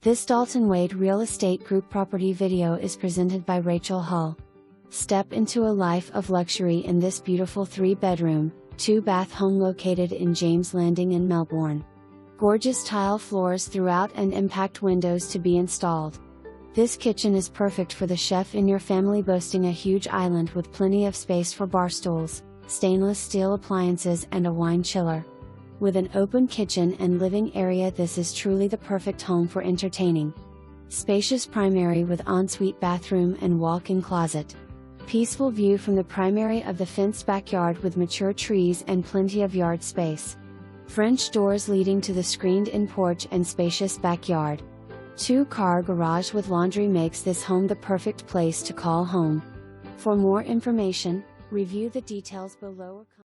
This Dalton Wade Real Estate Group property video is presented by Rachel Hull. Step into a life of luxury in this beautiful 3-bedroom, 2-bath home located in James Landing in Melbourne. Gorgeous tile floors throughout and impact windows to be installed. This kitchen is perfect for the chef in your family, boasting a huge island with plenty of space for bar stools, stainless steel appliances and a wine chiller. With an open kitchen and living area, this is truly the perfect home for entertaining. Spacious primary with ensuite bathroom and walk-in closet. Peaceful view from the primary of the fenced backyard with mature trees and plenty of yard space. French doors leading to the screened-in porch and spacious backyard. 2-car garage with laundry makes this home the perfect place to call home. For more information, review the details below.